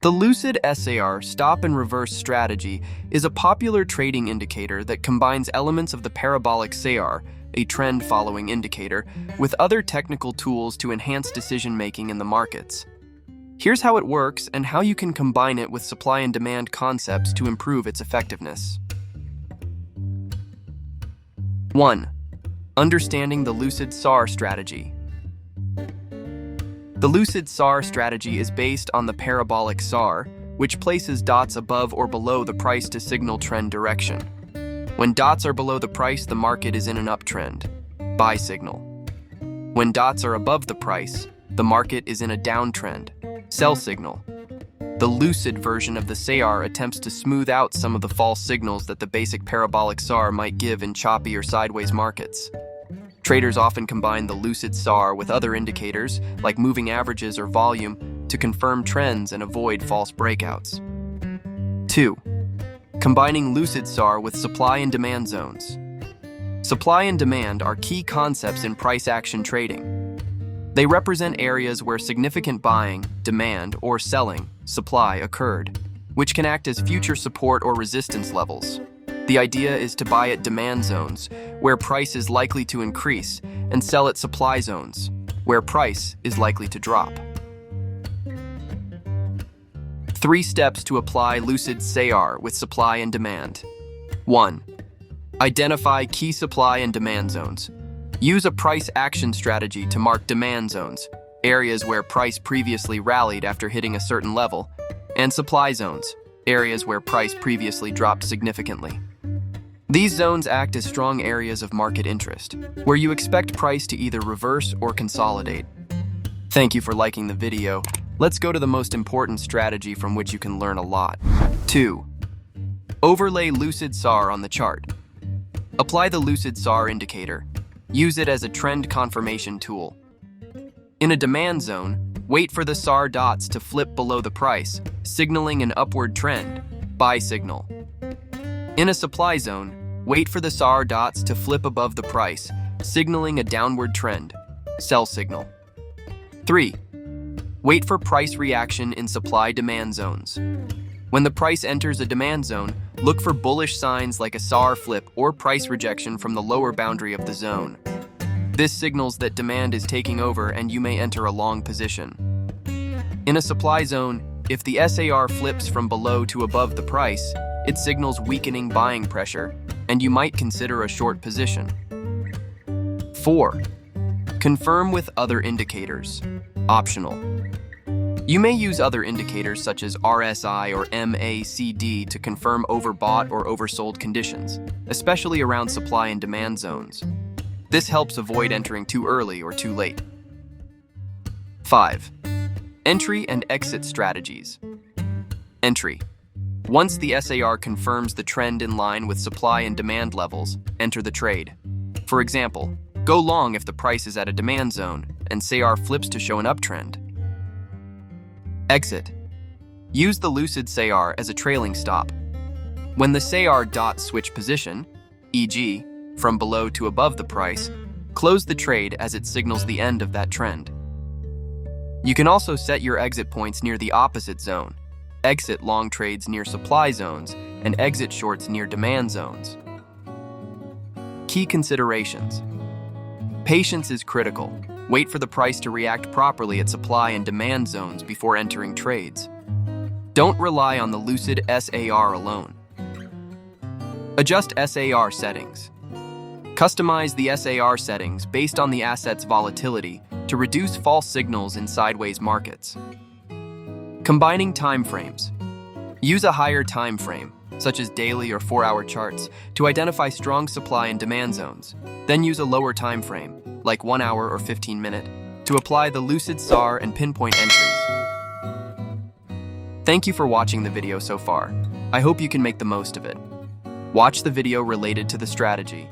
The Lucid SAR Stop and Reverse Strategy is a popular trading indicator that combines elements of the parabolic SAR, a trend-following indicator, with other technical tools to enhance decision-making in the markets. Here's how it works and how you can combine it with supply and demand concepts to improve its effectiveness. 1. Understanding the Lucid SAR strategy. The Lucid SAR strategy is based on the parabolic SAR, which places dots above or below the price to signal trend direction. When dots are below the price, the market is in an uptrend, buy signal. When dots are above the price, the market is in a downtrend, sell signal. The Lucid version of the SAR attempts to smooth out some of the false signals that the basic parabolic SAR might give in choppy or sideways markets. Traders often combine the Lucid SAR with other indicators, like moving averages or volume, to confirm trends and avoid false breakouts. 2. Combining Lucid SAR with supply and demand zones. Supply and demand are key concepts in price action trading. They represent areas where significant buying, demand, or selling, supply occurred, which can act as future support or resistance levels. The idea is to buy at demand zones, where price is likely to increase, and sell at supply zones, where price is likely to drop. 3 steps to apply Lucid SAR with supply and demand. 1. Identify key supply and demand zones. Use a price action strategy to mark demand zones, areas where price previously rallied after hitting a certain level, and supply zones, areas where price previously dropped significantly. These zones act as strong areas of market interest, where you expect price to either reverse or consolidate. Thank you for liking the video. Let's go to the most important strategy from which you can learn a lot. 2. Overlay Lucid SAR on the chart. Apply the Lucid SAR indicator. Use it as a trend confirmation tool. In a demand zone, wait for the SAR dots to flip below the price, signaling an upward trend, buy signal. In a supply zone, wait for the SAR dots to flip above the price, signaling a downward trend, sell signal. 3. Wait for price reaction in supply-demand zones. When the price enters a demand zone, look for bullish signs like a SAR flip or price rejection from the lower boundary of the zone. This signals that demand is taking over and you may enter a long position. In a supply zone, if the SAR flips from below to above the price, it signals weakening buying pressure, and you might consider a short position. 4. Confirm with other indicators. Optional. You may use other indicators such as RSI or MACD to confirm overbought or oversold conditions, especially around supply and demand zones. This helps avoid entering too early or too late. 5. Entry and exit strategies. Entry. Once the SAR confirms the trend in line with supply and demand levels, enter the trade. For example, go long if the price is at a demand zone and SAR flips to show an uptrend. Exit. Use the Lucid SAR as a trailing stop. When the SAR dots switch position, e.g., from below to above the price, close the trade as it signals the end of that trend. You can also set your exit points near the opposite zone. Exit long trades near supply zones and exit shorts near demand zones. Key considerations. Patience is critical. Wait for the price to react properly at supply and demand zones before entering trades. Don't rely on the Lucid SAR alone. Adjust SAR settings. Customize the SAR settings based on the asset's volatility to reduce false signals in sideways markets. Combining time frames. Use a higher time frame, such as daily or 4-hour charts, to identify strong supply and demand zones. Then use a lower time frame, like 1 hour or 15-minute, to apply the Lucid SAR and pinpoint entries. Thank you for watching the video so far. I hope you can make the most of it. Watch the video related to the strategy.